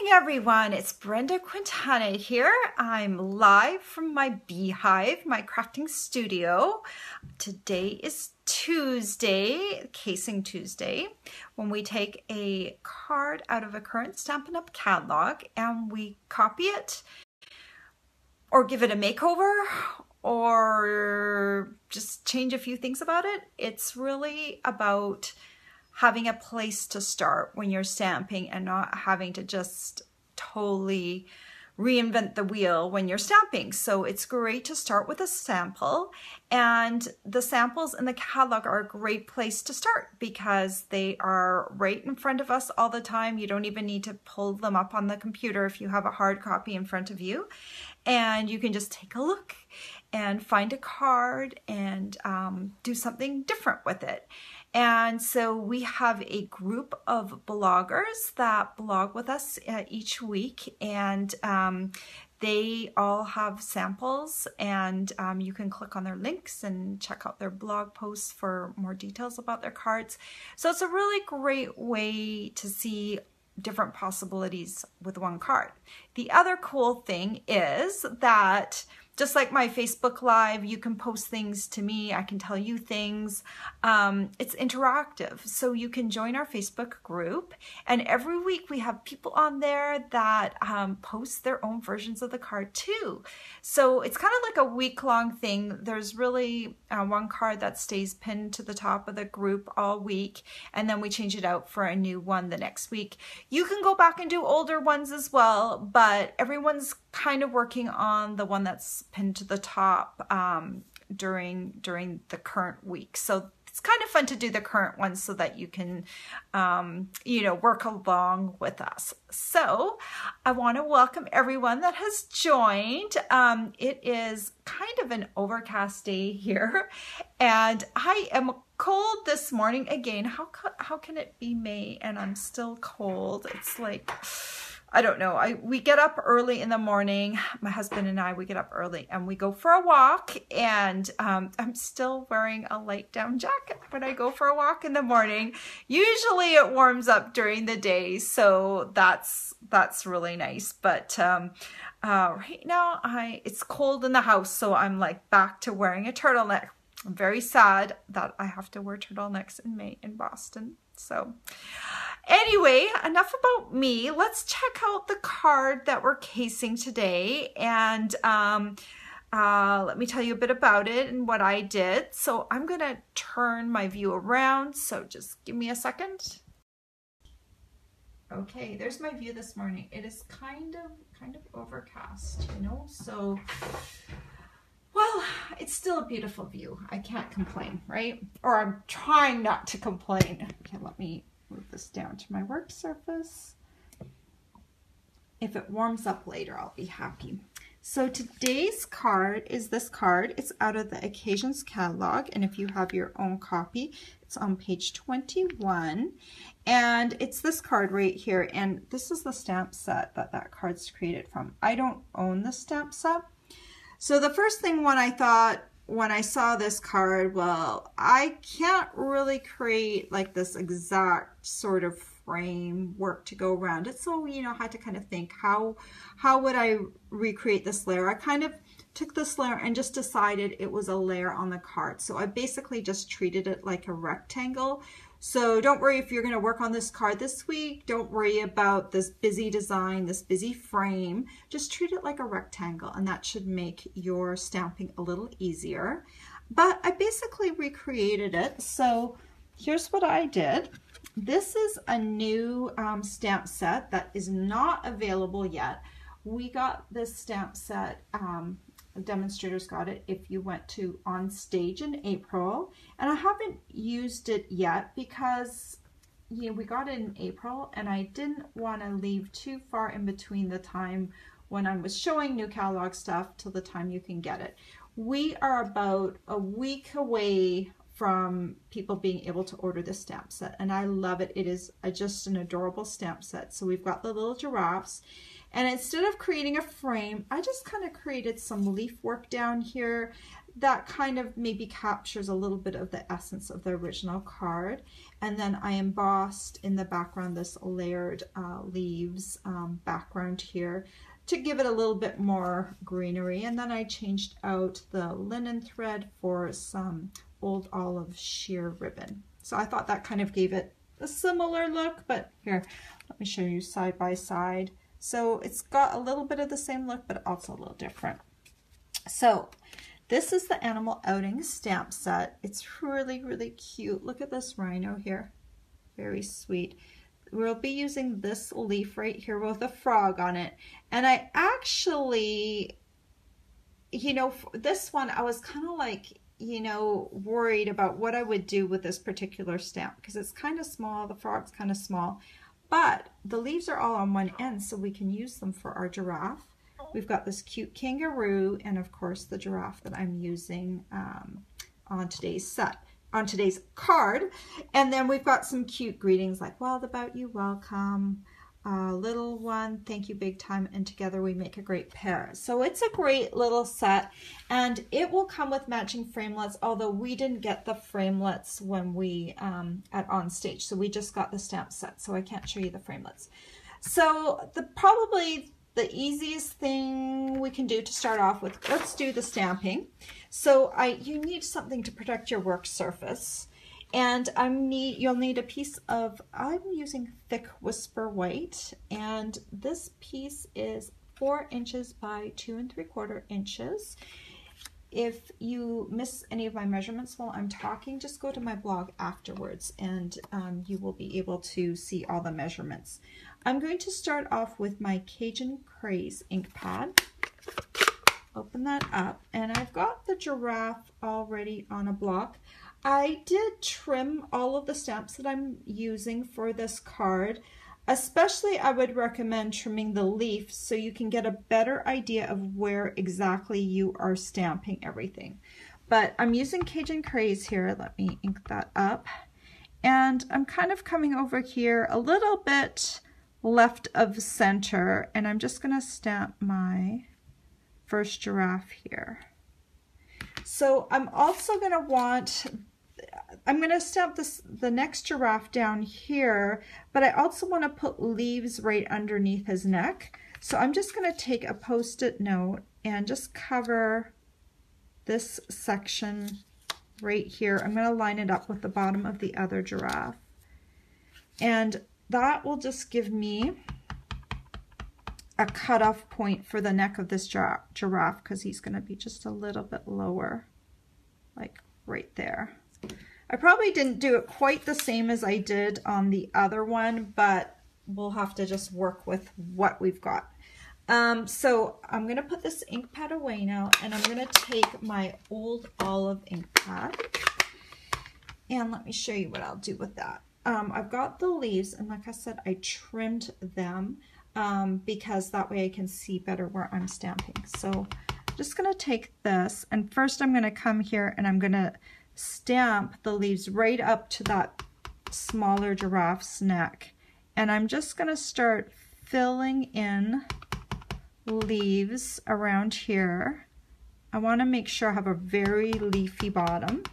everyone, it's Brenda Quintana here. I'm live from my beehive, my crafting studio. Today is Tuesday, Casing Tuesday, when we take a card out of a current Stampin' Up catalog and we copy it or give it a makeover or just change a few things about it. It's really about having a place to start when you're stamping and not having to just totally reinvent the wheel when you're stamping. So it's great to start with a sample, and the samples in the catalog are a great place to start because they are right in front of us all the time. You don't even need to pull them up on the computer if you have a hard copy in front of you, and you can just take a look and find a card and do something different with it. And so we have a group of bloggers that blog with us each week, and they all have samples, and you can click on their links and check out their blog posts for more details about their cards. So it's a really great way to see different possibilities with one card. The other cool thing is that just like my Facebook Live, you can post things to me, I can tell you things. It's interactive, so you can join our Facebook group, and every week we have people on there that post their own versions of the card too. So it's kind of like a week-long thing. There's really one card that stays pinned to the top of the group all week, and then we change it out for a new one the next week. You can go back and do older ones as well, but everyone's kind of working on the one that's pinned to the top during the current week. So it's kind of fun to do the current ones so that you can, you know, work along with us. So I want to welcome everyone that has joined. It is kind of an overcast day here, and I am cold this morning again. How can it be May and I'm still cold? It's like, I don't know. We get up early in the morning. My husband and I, we get up early and we go for a walk, and I'm still wearing a light down jacket when I go for a walk in the morning. Usually it warms up during the day, so that's really nice. But right now it's cold in the house, so I'm like back to wearing a turtleneck. I'm very sad that I have to wear turtlenecks in May in Boston. So anyway, enough about me. Let's check out the card that we're casing today, and let me tell you a bit about it and what I did. So I'm going to turn my view around, so just give me a second. Okay, there's my view this morning. It is kind of overcast, you know, so well, it's still a beautiful view. I can't complain, right? Or I'm trying not to complain. Okay, let me move this down to my work surface. If it warms up later, I'll be happy. So today's card is this card. It's out of the Occasions catalog, and if you have your own copy, it's on page 21. And it's this card right here, and this is the stamp set that card's created from. I don't own the stamp set. So the first thing when I saw this card, well, I can't really create like this exact sort of framework to go around it. So, you know, I had to kind of think, how would I recreate this layer? I kind of took this layer and just decided it was a layer on the card. So I basically just treated it like a rectangle. So don't worry if you're going to work on this card this week. Don't worry about this busy design, this busy frame. Just treat it like a rectangle, and that should make your stamping a little easier. But I basically recreated it. So here's what I did. This is a new stamp set that is not available yet. We got this stamp set, demonstrators got it if you went to On Stage in April, and I haven't used it yet because, you know, we got it in April and I didn't want to leave too far in between the time when I was showing new catalog stuff till the time you can get it. We are about a week away from people being able to order this stamp set, and I love it. It is just an adorable stamp set. So we've got the little giraffes, and instead of creating a frame, I just kind of created some leaf work down here. that kind of maybe captures a little bit of the essence of the original card. And then I embossed in the background this layered leaves background here to give it a little bit more greenery. And then I changed out the linen thread for some old olive sheer ribbon. So I thought that kind of gave it a similar look, but here, let me show you side by side. So it's got a little bit of the same look, but also a little different. So this is the Animal Outing stamp set. It's really, really cute. Look at this rhino here. Very sweet. We'll be using this leaf right here with a frog on it. And I actually, you know, this one, I was kind of like, you know, worried about what I would do with this particular stamp because it's kind of small. The frog's kind of small. But the leaves are all on one end, so we can use them for our giraffe. We've got this cute kangaroo and of course the giraffe that I'm using on today's set, on today's card. And then we've got some cute greetings like wild about you, welcome, little one, thank you big time, and together we make a great pair. So it's a great little set, and it will come with matching framelets, although we didn't get the framelets when we at on stage, so we just got the stamp set, so I can't show you the framelets. So probably the easiest thing we can do to start off with, let's do the stamping. So you need something to protect your work surface, and you'll need a piece of, I'm using thick Whisper White, and this piece is 4 inches by 2 3/4 inches. If you miss any of my measurements while I'm talking, just go to my blog afterwards and you will be able to see all the measurements. I'm going to start off with my Cajun Craze ink pad. Open that up, and I've got the giraffe already on a block. I did trim all of the stamps that I'm using for this card. Especially I would recommend trimming the leaf so you can get a better idea of where exactly you are stamping everything. But I'm using Cajun Craze here. Let me ink that up. And I'm kind of coming over here a little bit left of center, and I'm just going to stamp my first giraffe here. So I'm also going to I'm going to stamp the next giraffe down here, but I also want to put leaves right underneath his neck. So I'm just going to take a Post-it note and just cover this section right here. I'm going to line it up with the bottom of the other giraffe. And that will just give me a cutoff point for the neck of this giraffe, because he's going to be just a little bit lower, like right there. I probably didn't do it quite the same as I did on the other one, but we'll have to just work with what we've got. So I'm going to put this ink pad away now, and I'm going to take my old olive ink pad, and let me show you what I'll do with that. I've got the leaves, and like I said, I trimmed them because that way I can see better where I'm stamping. So I'm just going to take this, and first I'm going to come here and I'm going to stamp the leaves right up to that smaller giraffe's neck, and I'm just going to start filling in leaves around here. I want to make sure I have a very leafy bottom.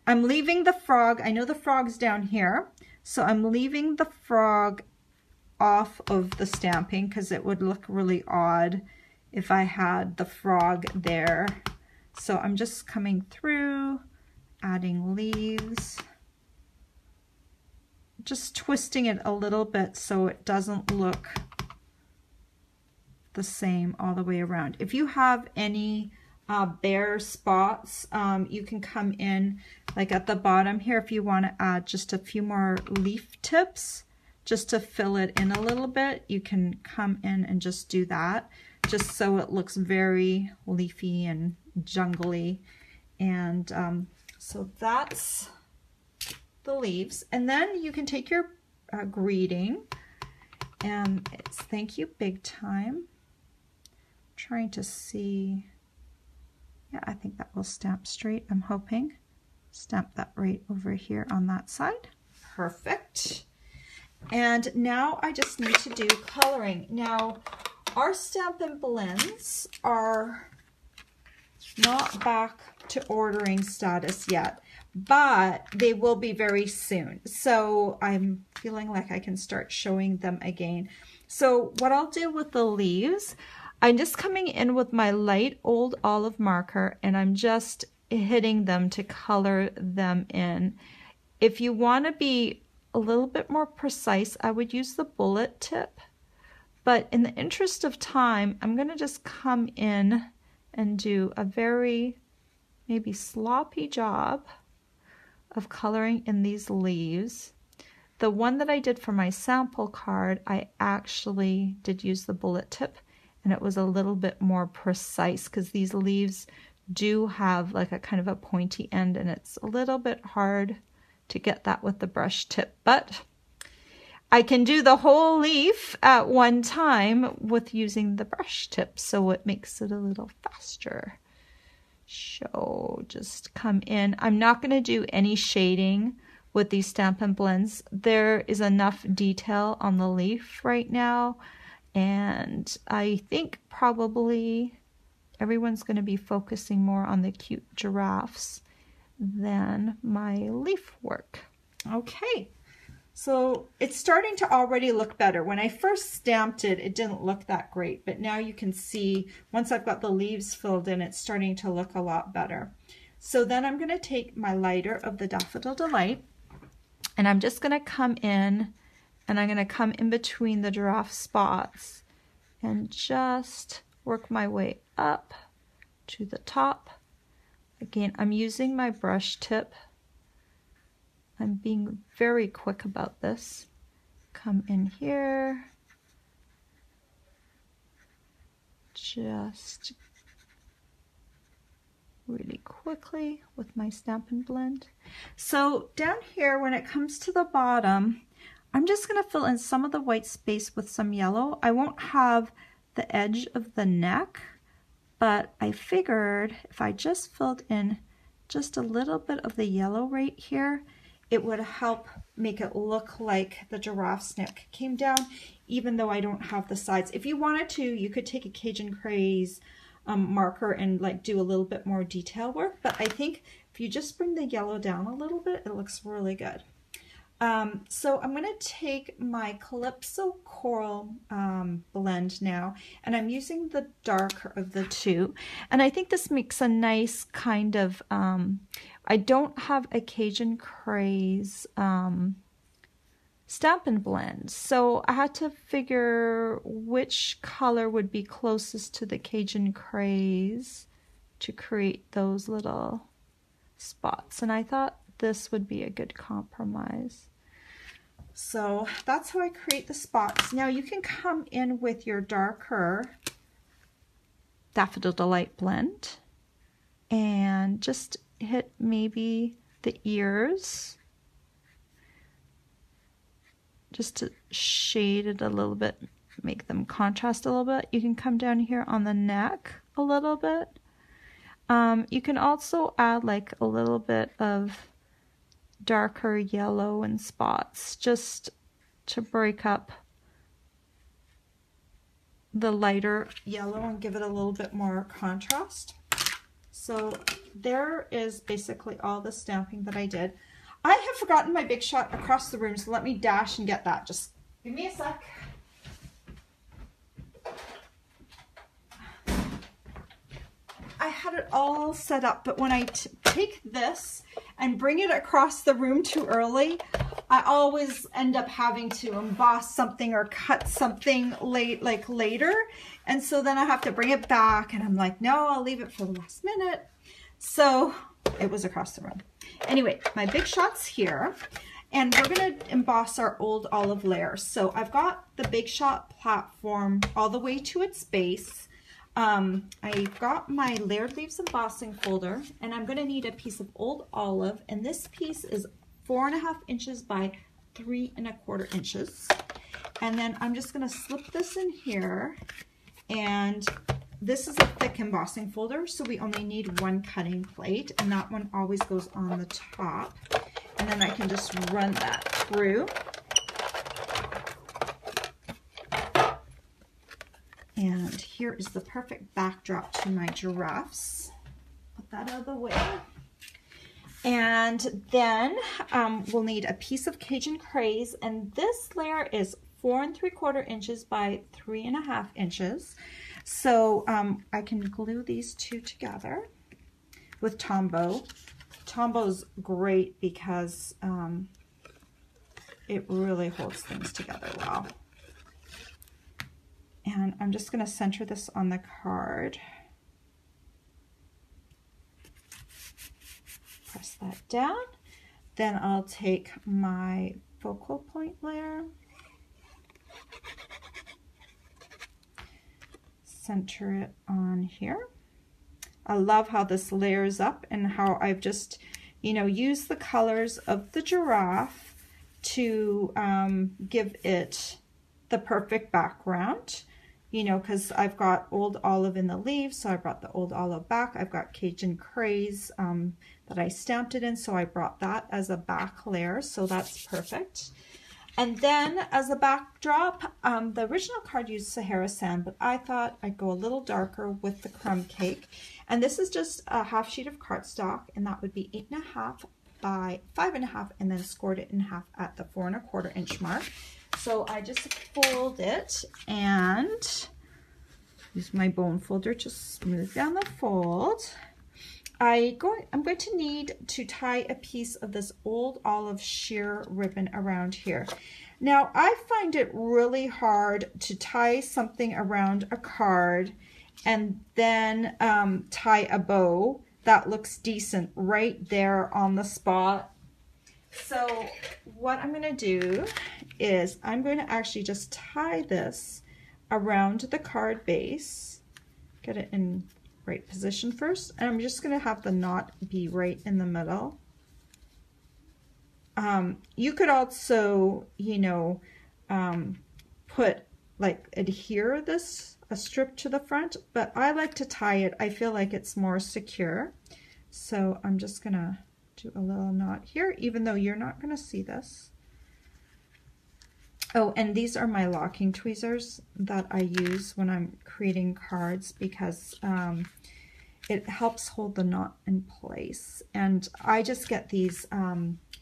I'm leaving the frog, I know the frog's down here, so I'm leaving the frog off of the stamping because it would look really odd if I had the frog there. So I'm just coming through, adding leaves, just twisting it a little bit so it doesn't look the same all the way around. If you have any bare spots, you can come in like at the bottom here if you want to add just a few more leaf tips just to fill it in a little bit. You can come in and just do that, just so it looks very leafy and jungly. And so that's the leaves. And then you can take your greeting, and it's thank you big time. I'm trying to see. Yeah, I think that will stamp straight, I'm hoping. Stamp that right over here on that side. Perfect. And now I just need to do coloring. Now, our Stampin' Blends are not back to ordering status yet, but they will be very soon. So I'm feeling like I can start showing them again. So what I'll do with the leaves, I'm just coming in with my light old olive marker and I'm just hitting them to color them in. If you want to be a little bit more precise, I would use the bullet tip. But in the interest of time, I'm going to just come in and do a very maybe sloppy job of coloring in these leaves. The one that I did for my sample card, I actually did use the bullet tip and it was a little bit more precise because these leaves do have like a kind of a pointy end and it's a little bit hard to get that with the brush tip, but I can do the whole leaf at one time with using the brush tip, so it makes it a little faster. So just come in. I'm not going to do any shading with these Stampin' Blends. There is enough detail on the leaf right now, and I think probably everyone's going to be focusing more on the cute giraffes than my leaf work. Okay. So it's starting to already look better. When I first stamped it, it didn't look that great, but now you can see once I've got the leaves filled in, it's starting to look a lot better. So then I'm going to take my lighter of the Daffodil Delight and I'm just going to come in and I'm going to come in between the giraffe spots and just work my way up to the top. Again, I'm using my brush tip. I'm being very quick about this. Come in here. Just really quickly with my Stampin' Blend. So down here, when it comes to the bottom, I'm just going to fill in some of the white space with some yellow. I won't have the edge of the neck, but I figured if I just filled in just a little bit of the yellow right here, it would help make it look like the giraffe's neck came down, even though I don't have the sides. If you wanted to, you could take a Cajun Craze marker and like do a little bit more detail work, but I think if you just bring the yellow down a little bit, it looks really good. So I'm going to take my Calypso Coral blend now, and I'm using the darker of the two. And I think this makes a nice kind of, I don't have a Cajun Craze Stampin' Blend, so I had to figure which color would be closest to the Cajun Craze to create those little spots. And I thought this would be a good compromise. So that's how I create the spots. Now you can come in with your darker Daffodil Delight blend and just hit maybe the ears just to shade it a little bit, make them contrast a little bit. You can come down here on the neck a little bit. You can also add like a little bit of darker yellow and spots just to break up the lighter yellow and give it a little bit more contrast. So there is basically all the stamping that I did. I have forgotten my Big Shot across the room, so let me dash and get that. Just give me a sec. I had it all set up, but when I take this and bring it across the room too early, I always end up having to emboss something or cut something later. And so then I have to bring it back and I'm like, no, I'll leave it for the last minute. So it was across the room. Anyway, my Big Shot's here and we're gonna emboss our old olive layer. So I've got the Big Shot platform all the way to its base. I've got my Layered Leaves embossing folder and I'm going to need a piece of old olive, and this piece is 4.5 inches by 3.25 inches. And then I'm just going to slip this in here, and this is a thick embossing folder, so we only need one cutting plate, and that one always goes on the top. And then I can just run that through. And here is the perfect backdrop to my giraffes. Put that out of the way. And then we'll need a piece of Cajun Craze, and this layer is 4 3/4 inches by 3.5 inches. So I can glue these two together with Tombow. Tombow's great because it really holds things together well. And I'm just going to center this on the card. Press that down. Then I'll take my focal point layer, center it on here. I love how this layers up and how I've just, you know, used the colors of the giraffe to give it the perfect background. You know, because I've got old olive in the leaves, so I brought the old olive back. I've got Cajun Craze that I stamped it in, so I brought that as a back layer, so that's perfect. And then as a backdrop, the original card used Sahara Sand, but I thought I'd go a little darker with the crumb cake. And this is just a half sheet of cardstock, and that would be 8.5 by 5.5, and then scored it in half at the 4 1/4 inch mark. So I just fold it and use my bone folder to smooth down the fold. I'm going to need to tie a piece of this old olive sheer ribbon around here. Now I find it really hard to tie something around a card and then tie a bow that looks decent right there on the spot. So what I'm going to do is I'm going to actually just tie this around the card base, get it in right position first, and I'm just going to have the knot be right in the middle. You could also, you know, put like adhere this a strip to the front, but I like to tie it. I feel like it's more secure. So I'm just going to do a little knot here, even though you're not going to see this. Oh, and these are my locking tweezers that I use when I'm creating cards because it helps hold the knot in place. And I just get these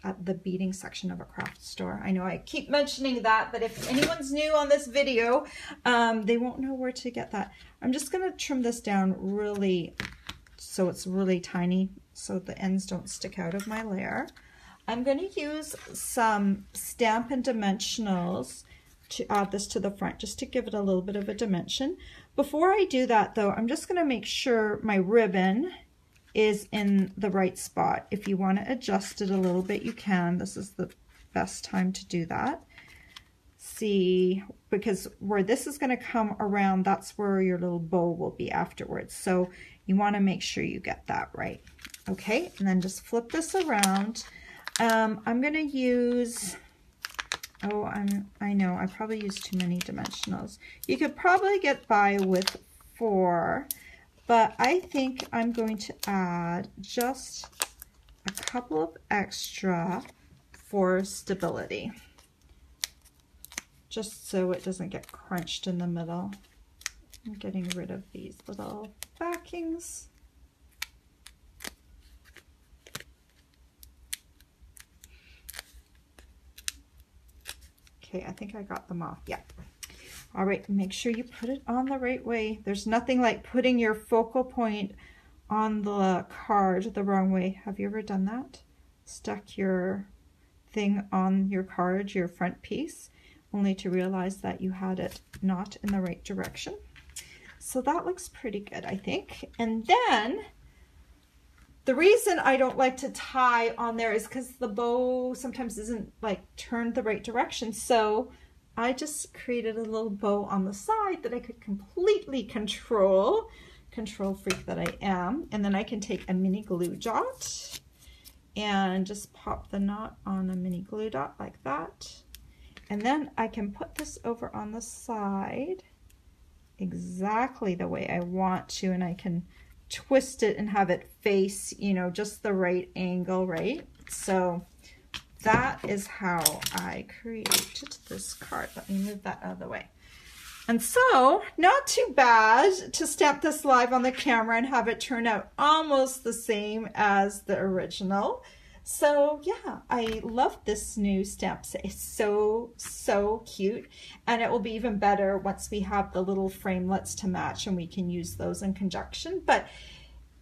at the beading section of a craft store. I know I keep mentioning that, but if anyone's new on this video, they won't know where to get that. I'm just going to trim this down really so it's really tiny so the ends don't stick out of my layer. I'm going to use some Stampin' Dimensionals to add this to the front, just to give it a little bit of a dimension. Before I do that though, I'm just going to make sure my ribbon is in the right spot. If you want to adjust it a little bit, you can. This is the best time to do that. See, because where this is going to come around, that's where your little bow will be afterwards. So you want to make sure you get that right. Okay, and then just flip this around. I'm going to use, I know, I probably used too many dimensionals. You could probably get by with 4, but I think I'm going to add just a couple of extra for stability, just so it doesn't get crunched in the middle. I'm getting rid of these little backings. Okay, I think I got them off. Yeah. All right, make sure you put it on the right way. There's nothing like putting your focal point on the card the wrong way. Have you ever done that? Stuck your thing on your card, your front piece, only to realize that you had it not in the right direction. So that looks pretty good, I think. And then the reason I don't like to tie on there is because the bow sometimes isn't like turned the right direction. So I just created a little bow on the side that I could completely control freak that I am. And then I can take a mini glue dot and just pop the knot on a mini glue dot like that. And then I can put this over on the side exactly the way I want to, and I can twist it and have it face, you know, just the right angle, right? So that is how I created this card. Let me move that out of the way. And so, not too bad to stamp this live on the camera and have it turn out almost the same as the original. So yeah, I love this new stamp set. It's so cute. And it will be even better once we have the little framelets to match and we can use those in conjunction. But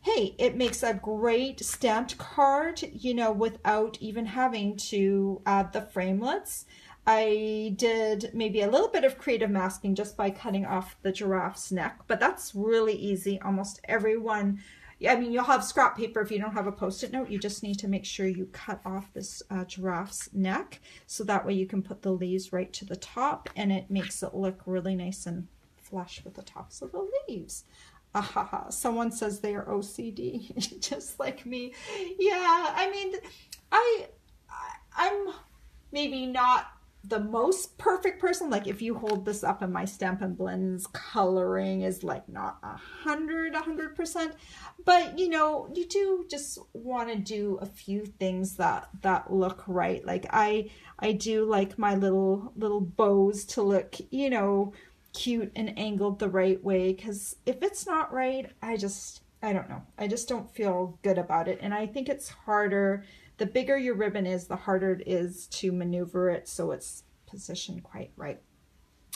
hey, it makes a great stamped card, you know, without even having to add the framelets. I did maybe a little bit of creative masking just by cutting off the giraffe's neck, but that's really easy. Almost everyone, I mean, you'll have scrap paper if you don't have a Post-it note. You just need to make sure you cut off this giraffe's neck, so that way you can put the leaves right to the top, and it makes it look really nice and flush with the tops of the leaves. Ahaha, someone says they are OCD, just like me. Yeah, I mean, I'm maybe not the most perfect person. Like if you hold this up and my Stampin' Blends coloring is like not 100%, but you know, you do just want to do a few things that look right. Like I do like my little bows to look, you know, cute and angled the right way, because if it's not right, I don't know, I just don't feel good about it. And I think it's harder, the bigger your ribbon is, the harder it is to maneuver it so it's positioned quite right.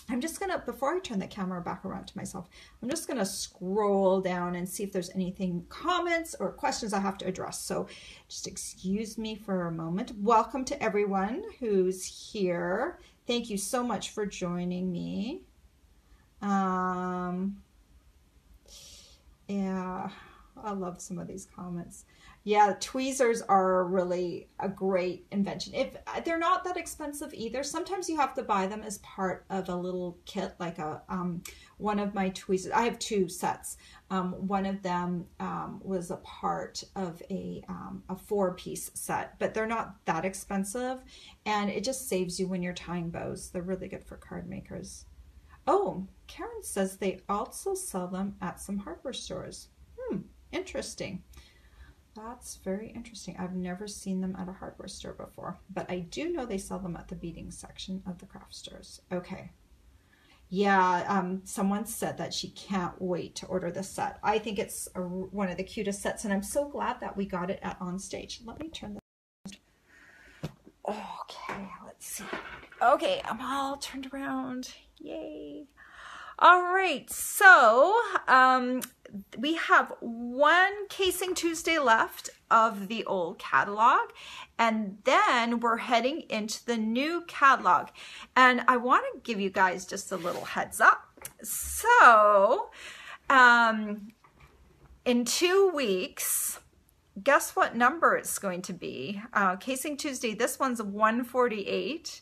I'm just gonna, before I turn the camera back around to myself, I'm just gonna scroll down and see if there's anything, comments or questions I have to address. So just excuse me for a moment. Welcome to everyone who's here. Thank you so much for joining me. Yeah, I love some of these comments. Yeah, tweezers are really a great invention. If they're not that expensive either, sometimes you have to buy them as part of a little kit, like a one of my tweezers. I have two sets. One of them was a part of a 4-piece set, but they're not that expensive, and it just saves you when you're tying bows. They're really good for card makers. Oh, Karen says they also sell them at some hardware stores. Interesting. That's very interesting. I've never seen them at a hardware store before, but I do know they sell them at the beading section of the craft stores. Okay. Yeah, someone said that she can't wait to order this set. I think it's one of the cutest sets, and I'm so glad that we got it at OnStage. Let me turn this. Okay, let's see. Okay, I'm all turned around. Yay. All right, so we have one Casing Tuesday left of the old catalog, and then we're heading into the new catalog. And I want to give you guys just a little heads up. So in 2 weeks, guess what number it's going to be? Casing Tuesday, this one's 148,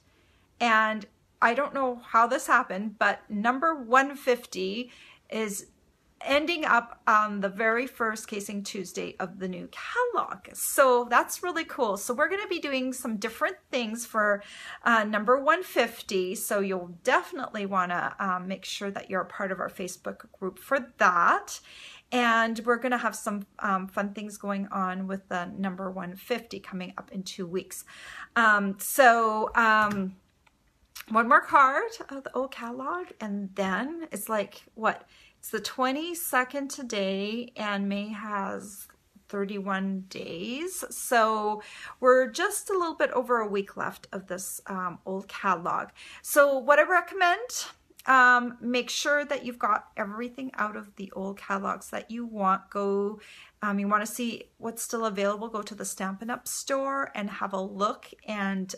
and I don't know how this happened, but number 150 is ending up on the very first Casing Tuesday of the new catalog. So that's really cool. So we're going to be doing some different things for number 150. So you'll definitely want to make sure that you're a part of our Facebook group for that. And we're going to have some fun things going on with the number 150 coming up in 2 weeks. One more card of the old catalog, and then it's like, what? It's the 22nd today, and May has 31 days. So we're just a little bit over a week left of this old catalog. So what I recommend, make sure that you've got everything out of the old catalogs that you want. You want to see what's still available, go to the Stampin' Up store and have a look, and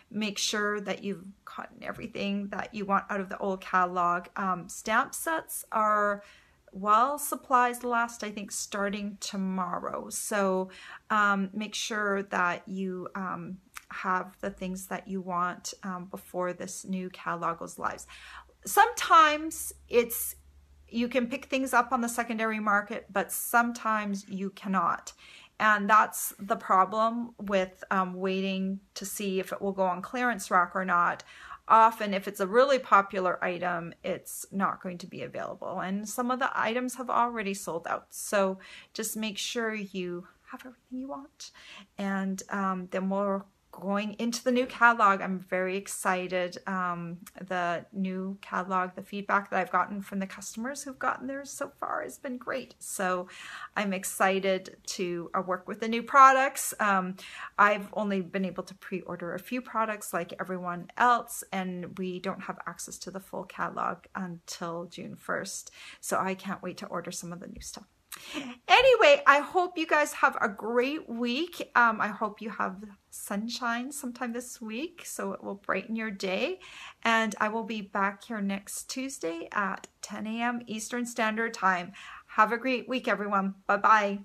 make sure that you've gotten everything that you want out of the old catalog. Stamp sets are, well, supplies last, I think, starting tomorrow. So make sure that you have the things that you want before this new catalog goes live. Sometimes you can pick things up on the secondary market, but sometimes you cannot. And that's the problem with waiting to see if it will go on clearance rack or not. Often, if it's a really popular item, it's not going to be available. And some of the items have already sold out. So just make sure you have everything you want. And then we'll going into the new catalog. I'm very excited. The new catalog, the feedback that I've gotten from the customers who've gotten theirs so far has been great. So I'm excited to work with the new products. I've only been able to pre-order a few products like everyone else, and we don't have access to the full catalog until June 1st. So I can't wait to order some of the new stuff. Anyway, I hope you guys have a great week. I hope you have sunshine sometime this week, so it will brighten your day. And I will be back here next Tuesday at 10 a.m. Eastern Standard Time. Have a great week, everyone. Bye-bye.